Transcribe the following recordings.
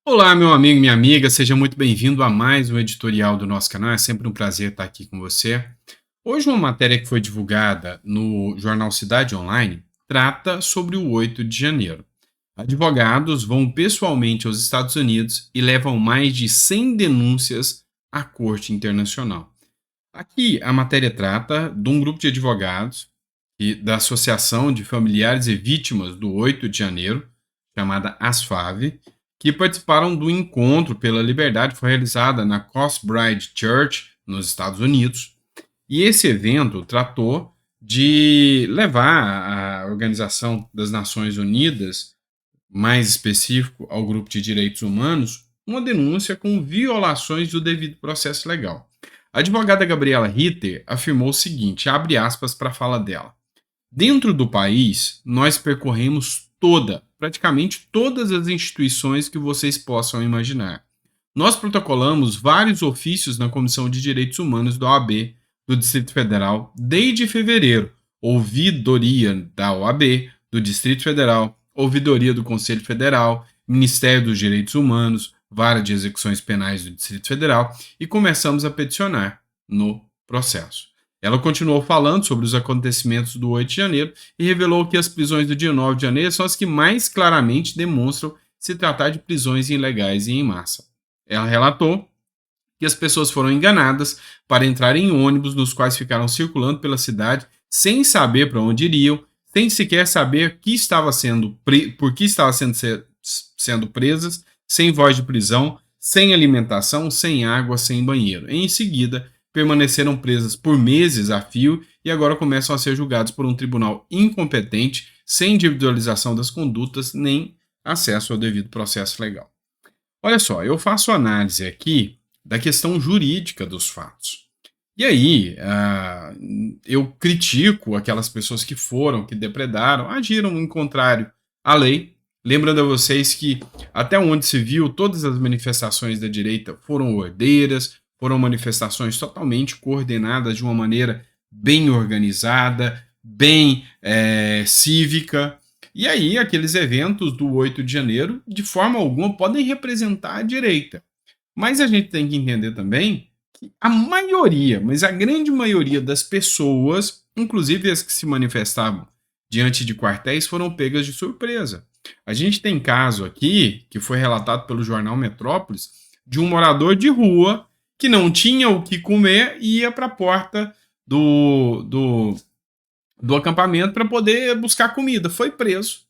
Olá, meu amigo, minha amiga, seja muito bem-vindo a mais um editorial do nosso canal. É sempre um prazer estar aqui com você. Hoje, uma matéria que foi divulgada no jornal Cidade Online trata sobre o 8 de janeiro. Advogados vão pessoalmente aos Estados Unidos e levam mais de 100 denúncias à Corte Internacional. Aqui, a matéria trata de um grupo de advogados e da Associação de Familiares e Vítimas do 8 de janeiro, chamada ASFAV, que participaram do Encontro pela Liberdade, que foi realizada na Crossbride Church, nos Estados Unidos. E esse evento tratou de levar a Organização das Nações Unidas, mais específico ao grupo de direitos humanos, uma denúncia com violações do devido processo legal. A advogada Gabriela Ritter afirmou o seguinte, abre aspas para a fala dela. Dentro do país, nós percorremos praticamente todas as instituições que vocês possam imaginar. Nós protocolamos vários ofícios na Comissão de Direitos Humanos da OAB do Distrito Federal desde fevereiro. Ouvidoria da OAB, do Distrito Federal, ouvidoria do Conselho Federal, Ministério dos Direitos Humanos, Vara de Execuções Penais do Distrito Federal e começamos a peticionar no processo. Ela continuou falando sobre os acontecimentos do 8 de janeiro e revelou que as prisões do dia 9 de janeiro são as que mais claramente demonstram se tratar de prisões ilegais e em massa. Ela relatou que as pessoas foram enganadas para entrar em ônibus nos quais ficaram circulando pela cidade sem saber para onde iriam, sem sequer saber que estava por que estava sendo presas, sem voz de prisão, sem alimentação, sem água, sem banheiro. Em seguida, permaneceram presas por meses a fio e agora começam a ser julgados por um tribunal incompetente, sem individualização das condutas nem acesso ao devido processo legal. Olha só, eu faço análise aqui da questão jurídica dos fatos. E aí, eu critico aquelas pessoas que depredaram, agiram em contrário à lei. Lembrando a vocês que, até onde se viu, todas as manifestações da direita foram ordeiras, foram manifestações totalmente coordenadas de uma maneira bem organizada, bem cívica. E aí, aqueles eventos do 8 de janeiro, de forma alguma, podem representar a direita. Mas a gente tem que entender também que a maioria, mas a grande maioria das pessoas, inclusive as que se manifestavam diante de quartéis, foram pegas de surpresa. A gente tem caso aqui, que foi relatado pelo jornal Metrópolis, de um morador de rua que não tinha o que comer e ia para a porta do acampamento para poder buscar comida. Foi preso,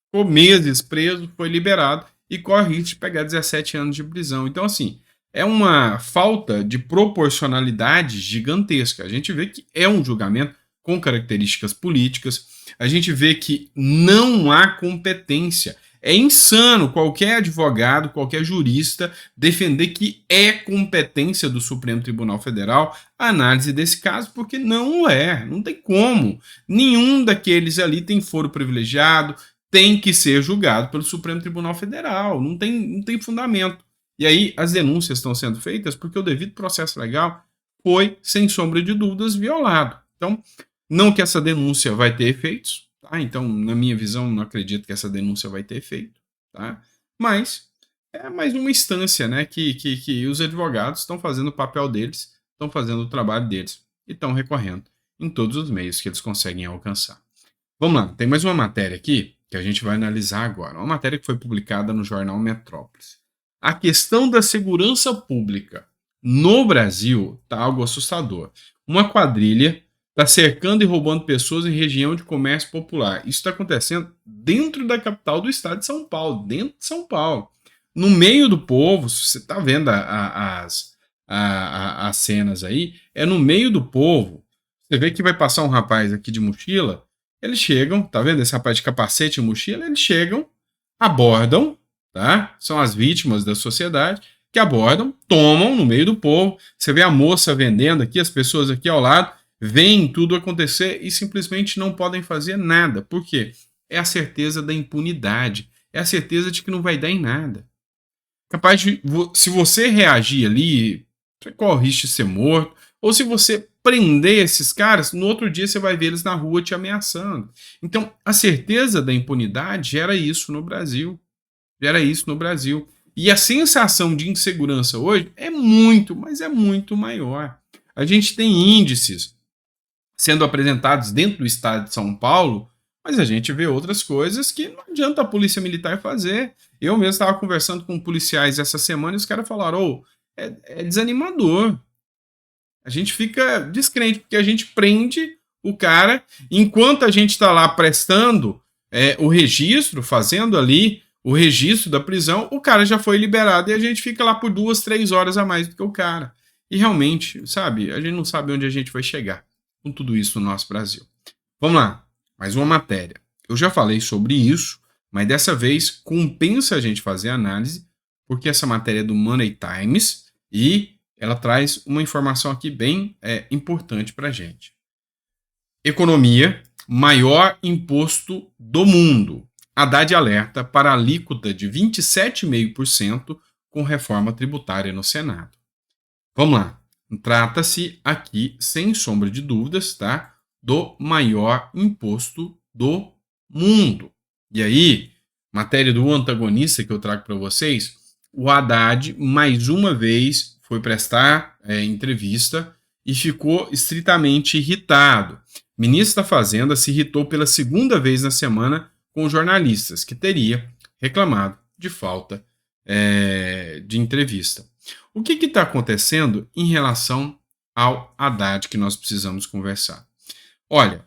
ficou meses preso, foi liberado e corre risco de pegar 17 anos de prisão. Então, assim, é uma falta de proporcionalidade gigantesca. A gente vê que é um julgamento com características políticas, a gente vê que não há competência. É insano qualquer advogado, qualquer jurista defender que é competência do Supremo Tribunal Federal a análise desse caso, porque não é, não tem como. Nenhum daqueles ali tem foro privilegiado, tem que ser julgado pelo Supremo Tribunal Federal, não tem fundamento. E aí as denúncias estão sendo feitas porque o devido processo legal foi, sem sombra de dúvidas, violado. Então, não que essa denúncia vai ter efeitos, tá? Então, na minha visão, não acredito que essa denúncia vai ter efeito, tá? Mas é mais uma instância, né, que os advogados estão fazendo o papel deles, estão fazendo o trabalho deles e estão recorrendo em todos os meios que eles conseguem alcançar. Vamos lá, tem mais uma matéria aqui que a gente vai analisar agora. Uma matéria que foi publicada no jornal Metrópolis. A questão da segurança pública no Brasil está algo assustador. Uma quadrilha está cercando e roubando pessoas em região de comércio popular. Isso está acontecendo dentro da capital do estado de São Paulo, dentro de São Paulo. No meio do povo, você está vendo as cenas aí, é no meio do povo. Você vê que vai passar um rapaz aqui de mochila, eles chegam, tá vendo esse rapaz de capacete e mochila? Eles chegam, abordam, tá? São as vítimas da sociedade, que abordam, tomam no meio do povo. Você vê a moça vendendo aqui, as pessoas aqui ao lado, veem tudo acontecer e simplesmente não podem fazer nada. Por quê? É a certeza da impunidade. É a certeza de que não vai dar em nada. Capaz de, se você reagir ali, você corre o risco de ser morto. Ou se você prender esses caras, no outro dia você vai ver eles na rua te ameaçando. Então, a certeza da impunidade gera isso no Brasil. Gera isso no Brasil. E a sensação de insegurança hoje é muito, mas é muito maior. A gente tem índices sendo apresentados dentro do estado de São Paulo, mas a gente vê outras coisas que não adianta a polícia militar fazer. Eu mesmo estava conversando com policiais essa semana e os caras falaram: "Ô, é desanimador. A gente fica descrente, porque a gente prende o cara, enquanto a gente está lá prestando o registro, fazendo ali o registro da prisão, o cara já foi liberado e a gente fica lá por 2, 3 horas a mais do que o cara. E realmente, sabe, a gente não sabe onde a gente vai chegar com tudo isso no nosso Brasil. Vamos lá, mais uma matéria. Eu já falei sobre isso, mas dessa vez compensa a gente fazer a análise, porque essa matéria é do Money Times e ela traz uma informação aqui bem importante para a gente. Economia, maior imposto do mundo. Haddad alerta para alíquota de 27,5% com reforma tributária no Senado. Vamos lá. Trata-se aqui, sem sombra de dúvidas, tá, do maior imposto do mundo. E aí, matéria do antagonista que eu trago para vocês, o Haddad, mais uma vez, foi prestar entrevista e ficou estritamente irritado. O ministro da Fazenda se irritou pela segunda vez na semana com jornalistas, que teria reclamado de falta de entrevista. O que está acontecendo em relação ao Haddad que nós precisamos conversar? Olha,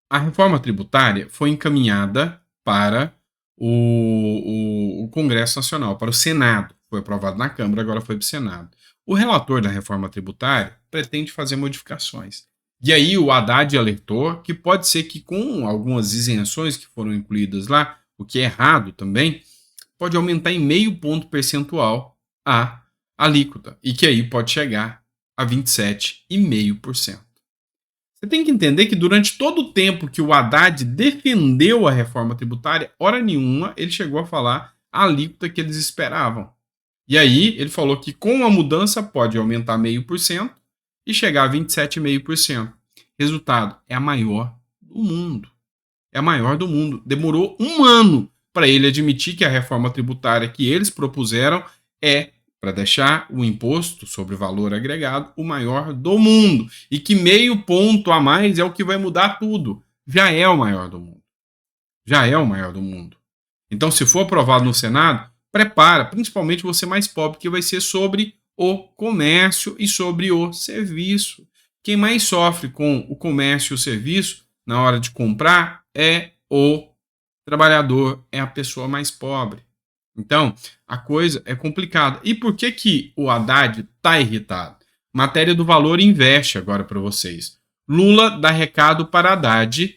a reforma tributária foi encaminhada para o Congresso Nacional, para o Senado. Foi aprovado na Câmara, agora foi para o Senado. O relator da reforma tributária pretende fazer modificações. E aí o Haddad alertou que pode ser que com algumas isenções que foram incluídas lá, o que é errado também, pode aumentar em 0,5 ponto percentual a alíquota, e que aí pode chegar a 27,5%. Você tem que entender que durante todo o tempo que o Haddad defendeu a reforma tributária, hora nenhuma ele chegou a falar a alíquota que eles esperavam. E aí ele falou que com a mudança pode aumentar 0,5% e chegar a 27,5%. Resultado, é a maior do mundo. É a maior do mundo. Demorou 1 ano para ele admitir que a reforma tributária que eles propuseram é para deixar o imposto sobre o valor agregado o maior do mundo. E que 0,5 ponto a mais é o que vai mudar tudo. Já é o maior do mundo. Já é o maior do mundo. Então, se for aprovado no Senado, prepara, principalmente você mais pobre, que vai ser sobre o comércio e sobre o serviço. Quem mais sofre com o comércio e o serviço na hora de comprar é o trabalhador, é a pessoa mais pobre. Então, a coisa é complicada. E por que o Haddad está irritado? Matéria do Valor investe agora para vocês. Lula dá recado para Haddad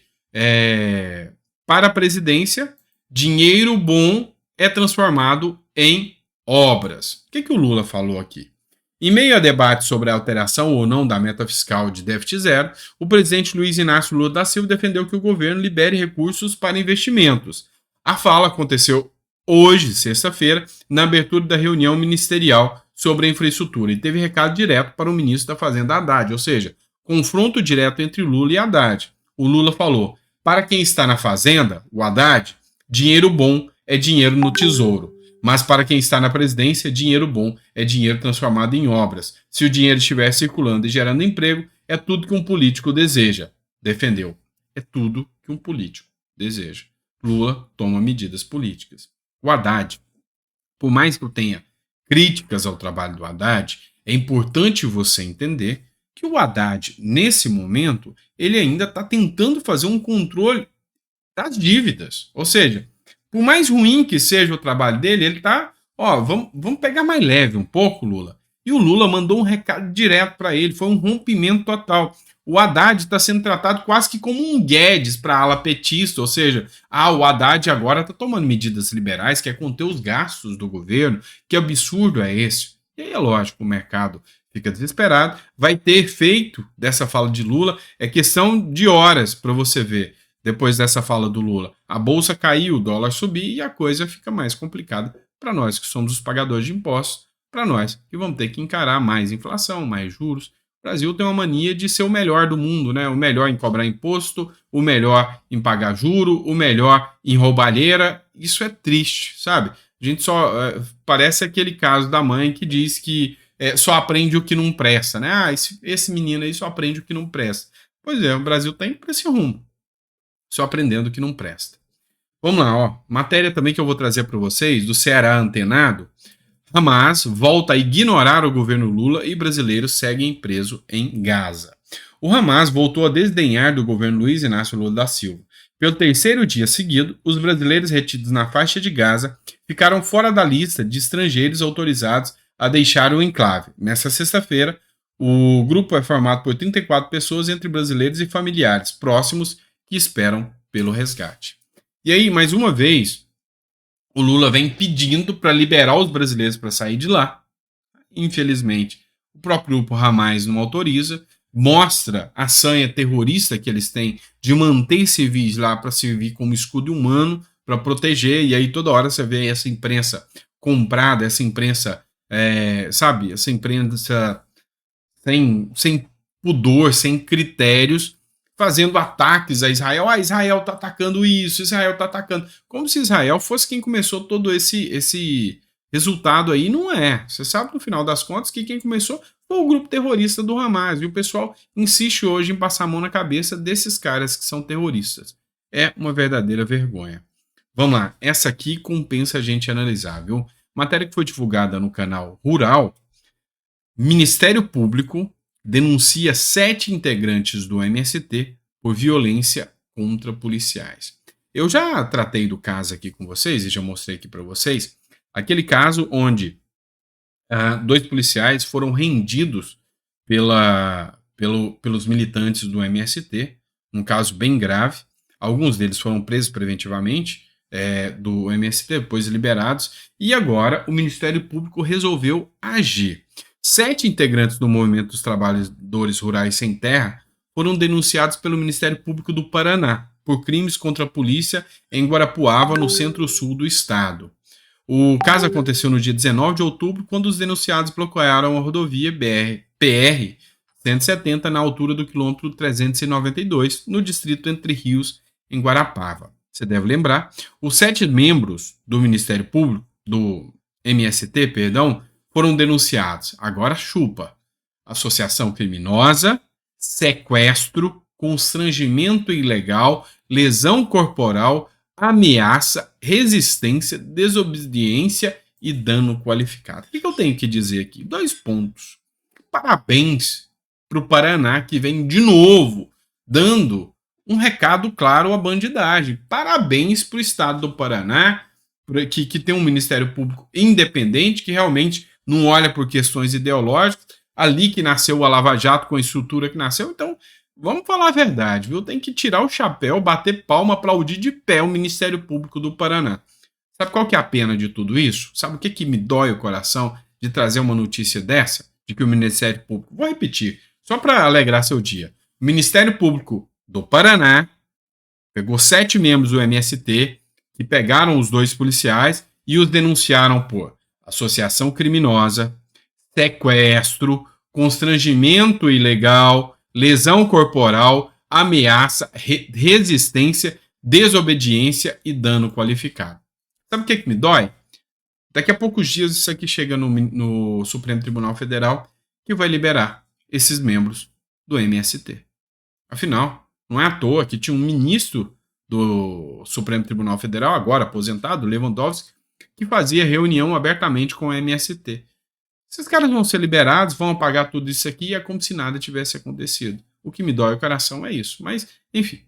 para a presidência, dinheiro bom é transformado em obras. O que o Lula falou aqui? Em meio a debate sobre a alteração ou não da meta fiscal de déficit zero, o presidente Luiz Inácio Lula da Silva defendeu que o governo libere recursos para investimentos. A fala aconteceu hoje, sexta-feira, na abertura da reunião ministerial sobre a infraestrutura e teve recado direto para o ministro da Fazenda, Haddad, ou seja, confronto direto entre Lula e Haddad. O Lula falou: para quem está na Fazenda, o Haddad, dinheiro bom é dinheiro no tesouro. Mas para quem está na presidência, dinheiro bom é dinheiro transformado em obras. Se o dinheiro estiver circulando e gerando emprego, é tudo que um político deseja. Defendeu. É tudo que um político deseja. Lula toma medidas políticas. O Haddad, por mais que eu tenha críticas ao trabalho do Haddad, é importante você entender que o Haddad, nesse momento, ele ainda está tentando fazer um controle das dívidas. Ou seja, por mais ruim que seja o trabalho dele, ele tá, vamos pegar mais leve um pouco, Lula. E o Lula mandou um recado direto para ele, foi um rompimento total. O Haddad está sendo tratado quase que como um Guedes para a ala petista, ou seja, o Haddad agora está tomando medidas liberais, quer conter os gastos do governo, que absurdo é esse? E aí é lógico, o mercado fica desesperado, vai ter efeito dessa fala de Lula, é questão de horas para você ver. Depois dessa fala do Lula, a bolsa caiu, o dólar subiu e a coisa fica mais complicada para nós que somos os pagadores de impostos, para nós que vamos ter que encarar mais inflação, mais juros. O Brasil tem uma mania de ser o melhor do mundo, né? O melhor em cobrar imposto, o melhor em pagar juro, o melhor em roubalheira. Isso é triste, sabe? A gente só parece aquele caso da mãe que diz que só aprende o que não presta, né? Ah, esse menino aí só aprende o que não presta. Pois é, o Brasil tá indo para esse rumo, só aprendendo o que não presta. Vamos lá, ó. Matéria também que eu vou trazer para vocês do Ceará Antenado. Hamas volta a ignorar o governo Lula e brasileiros seguem preso em Gaza. O Hamas voltou a desdenhar do governo Luiz Inácio Lula da Silva. Pelo terceiro dia seguido, os brasileiros retidos na faixa de Gaza ficaram fora da lista de estrangeiros autorizados a deixar o enclave. Nesta sexta-feira, o grupo é formado por 34 pessoas, entre brasileiros e familiares próximos que esperam pelo resgate. E aí, mais uma vez, o Lula vem pedindo para liberar os brasileiros para sair de lá. Infelizmente, o próprio grupo Hamas não autoriza, mostra a sanha terrorista que eles têm de manter civis lá para servir como escudo humano, para proteger, e aí toda hora você vê essa imprensa comprada, essa imprensa, sabe, essa imprensa sem pudor, sem critérios, fazendo ataques a Israel. Ah, Israel está atacando isso, Israel está atacando. Como se Israel fosse quem começou todo esse resultado aí. Não é. Você sabe, no final das contas, que quem começou foi o grupo terrorista do Hamas. E o pessoal insiste hoje em passar a mão na cabeça desses caras que são terroristas. É uma verdadeira vergonha. Vamos lá. Essa aqui compensa a gente analisar, viu? Matéria que foi divulgada no canal Rural. Ministério Público denuncia 7 integrantes do MST por violência contra policiais. Eu já tratei do caso aqui com vocês e já mostrei aqui para vocês aquele caso onde 2 policiais foram rendidos pelos militantes do MST, um caso bem grave. Alguns deles foram presos preventivamente do MST, depois liberados, e agora o Ministério Público resolveu agir. 7 integrantes do Movimento dos Trabalhadores Rurais Sem Terra foram denunciados pelo Ministério Público do Paraná por crimes contra a polícia em Guarapuava, no centro-sul do estado. O caso aconteceu no dia 19 de outubro, quando os denunciados bloquearam a rodovia PR-170 na altura do quilômetro 392, no distrito Entre Rios, em Guarapava. Você deve lembrar, os 7 membros do Ministério Público, do MST, perdão, foram denunciados. Agora chupa. Associação criminosa, sequestro, constrangimento ilegal, lesão corporal, ameaça, resistência, desobediência e dano qualificado. O que eu tenho que dizer aqui? 2 pontos. Parabéns para o Paraná, que vem de novo dando um recado claro à bandidagem. Parabéns para o estado do Paraná, que tem um Ministério Público independente, que realmente não olha por questões ideológicas, ali que nasceu a Lava Jato com a estrutura que nasceu. Então, vamos falar a verdade, viu? Tem que tirar o chapéu, bater palma, aplaudir de pé o Ministério Público do Paraná. Sabe qual que é a pena de tudo isso? Sabe o que me dói o coração de trazer uma notícia dessa? De que o Ministério Público, vou repetir, só para alegrar seu dia, o Ministério Público do Paraná pegou 7 membros do MST que pegaram os 2 policiais e os denunciaram por associação criminosa, sequestro, constrangimento ilegal, lesão corporal, ameaça, resistência, desobediência e dano qualificado. Sabe o que me dói? Daqui a poucos dias isso aqui chega no Supremo Tribunal Federal, que vai liberar esses membros do MST. Afinal, não é à toa que tinha um ministro do Supremo Tribunal Federal, agora aposentado, Lewandowski, que fazia reunião abertamente com o MST. Esses caras vão ser liberados, vão apagar tudo isso aqui e é como se nada tivesse acontecido. O que me dói o coração é isso. Mas, enfim,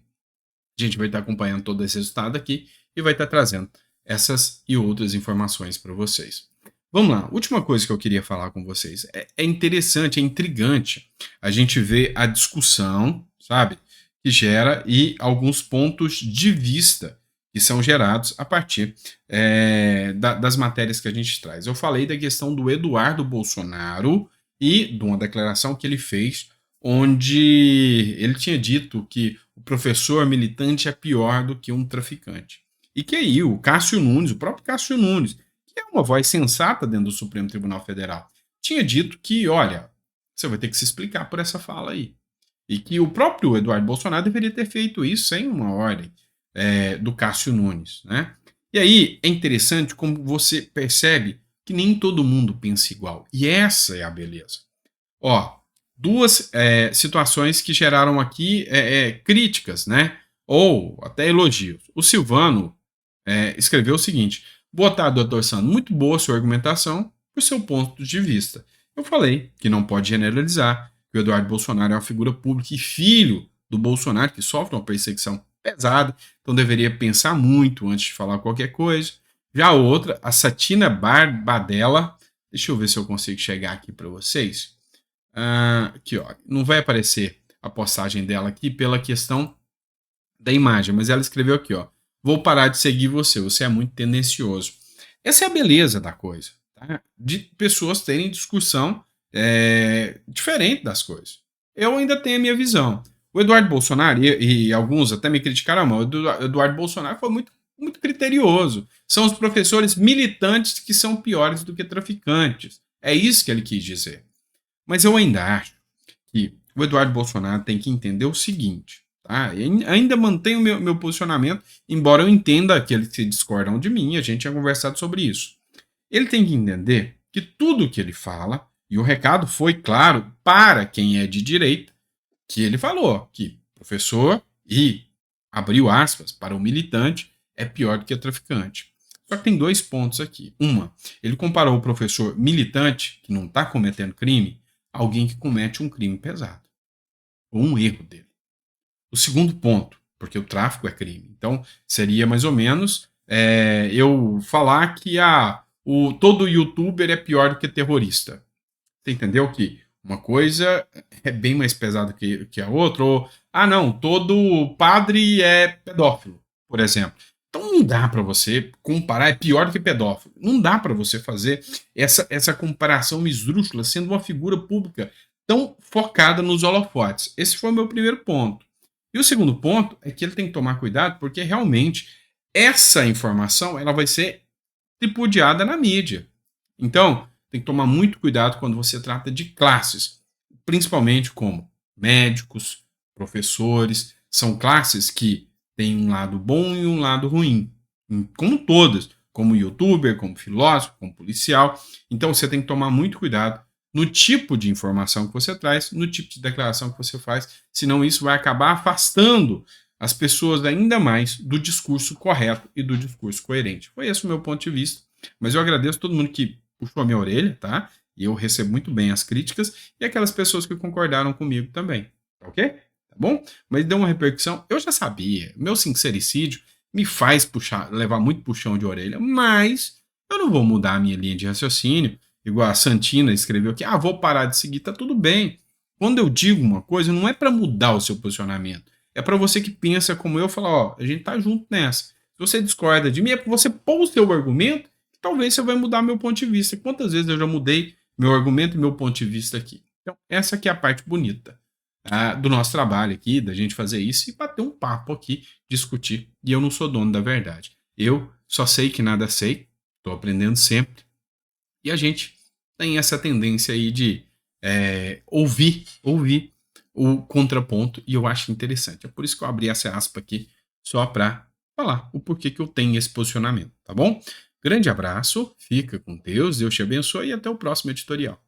a gente vai estar acompanhando todo esse resultado aqui e vai estar trazendo essas e outras informações para vocês. Vamos lá, última coisa que eu queria falar com vocês. É interessante, é intrigante a gente ver a discussão, sabe, que gera e alguns pontos de vista que são gerados a partir das matérias que a gente traz. Eu falei da questão do Eduardo Bolsonaro e de uma declaração que ele fez, onde ele tinha dito que o professor militante é pior do que um traficante. E que aí o Cássio Nunes, o próprio Cássio Nunes, que é uma voz sensata dentro do Supremo Tribunal Federal, tinha dito que, olha, você vai ter que se explicar por essa fala aí. E que o próprio Eduardo Bolsonaro deveria ter feito isso sem uma ordem do Cássio Nunes, né? E aí é interessante como você percebe que nem todo mundo pensa igual. E essa é a beleza. Ó, duas situações que geraram aqui críticas, né? Ou até elogios. O Silvano escreveu o seguinte: boa tarde, doutor Sandro. Muito boa sua argumentação por seu ponto de vista. Eu falei que não pode generalizar, que o Eduardo Bolsonaro é uma figura pública e filho do Bolsonaro, que sofre uma perseguição pesada, então deveria pensar muito antes de falar qualquer coisa. Já a outra, a Satina Barbadella, deixa eu ver se eu consigo chegar aqui para vocês. Aqui, ó, não vai aparecer a postagem dela aqui pela questão da imagem, mas ela escreveu aqui, ó: vou parar de seguir você, você é muito tendencioso. Essa é a beleza da coisa, tá? De pessoas terem discussão diferente das coisas. Eu ainda tenho a minha visão. O Eduardo Bolsonaro, e alguns até me criticaram, mas o Eduardo Bolsonaro foi muito criterioso. São os professores militantes que são piores do que traficantes. É isso que ele quis dizer. Mas eu ainda acho que o Eduardo Bolsonaro tem que entender o seguinte, tá? Eu ainda mantenho o meu posicionamento, embora eu entenda que eles se discordam de mim, a gente tinha conversado sobre isso. Ele tem que entender que tudo que ele fala, e o recado foi claro para quem é de direita, que ele falou que professor e abriu aspas para o militante é pior do que traficante. Só que tem dois pontos aqui. Uma, ele comparou o professor militante, que não está cometendo crime, a alguém que comete um crime pesado, ou um erro dele. O segundo ponto, porque o tráfico é crime. Então, seria mais ou menos eu falar que todo youtuber é pior do que terrorista. Você entendeu que uma coisa é bem mais pesada que a outra? Ou, não, todo padre é pedófilo, por exemplo. Então não dá para você comparar, é pior do que pedófilo. Não dá para você fazer essa comparação esdrúxula sendo uma figura pública tão focada nos holofotes. Esse foi o meu primeiro ponto. E o segundo ponto é que ele tem que tomar cuidado porque realmente essa informação ela vai ser tripudiada na mídia. Então, tem que tomar muito cuidado quando você trata de classes, principalmente como médicos, professores, são classes que têm um lado bom e um lado ruim, como todas, como youtuber, como filósofo, como policial. Então você tem que tomar muito cuidado no tipo de informação que você traz, no tipo de declaração que você faz, senão isso vai acabar afastando as pessoas ainda mais do discurso correto e do discurso coerente. Foi esse o meu ponto de vista, mas eu agradeço todo mundo que puxou a minha orelha, tá? E eu recebo muito bem as críticas e aquelas pessoas que concordaram comigo também, tá ok? Tá bom? Mas deu uma repercussão, eu já sabia, meu sincericídio me faz levar muito puxão de orelha, mas eu não vou mudar a minha linha de raciocínio, igual a Santina escreveu aqui, vou parar de seguir, tá tudo bem. Quando eu digo uma coisa, não é para mudar o seu posicionamento, é para você que pensa como eu, falar, a gente tá junto nessa. Se você discorda de mim, é para você pôr o seu argumento, que talvez você vai mudar meu ponto de vista. Quantas vezes eu já mudei meu argumento e meu ponto de vista aqui? Então, essa aqui é a parte bonita do nosso trabalho aqui, da gente fazer isso e bater um papo aqui, discutir. E eu não sou dono da verdade. Eu só sei que nada sei, estou aprendendo sempre. E a gente tem essa tendência aí de ouvir o contraponto, e eu acho interessante. É por isso que eu abri essa aspa aqui, só para falar o porquê que eu tenho esse posicionamento, tá bom? Grande abraço, fica com Deus te abençoe e até o próximo editorial.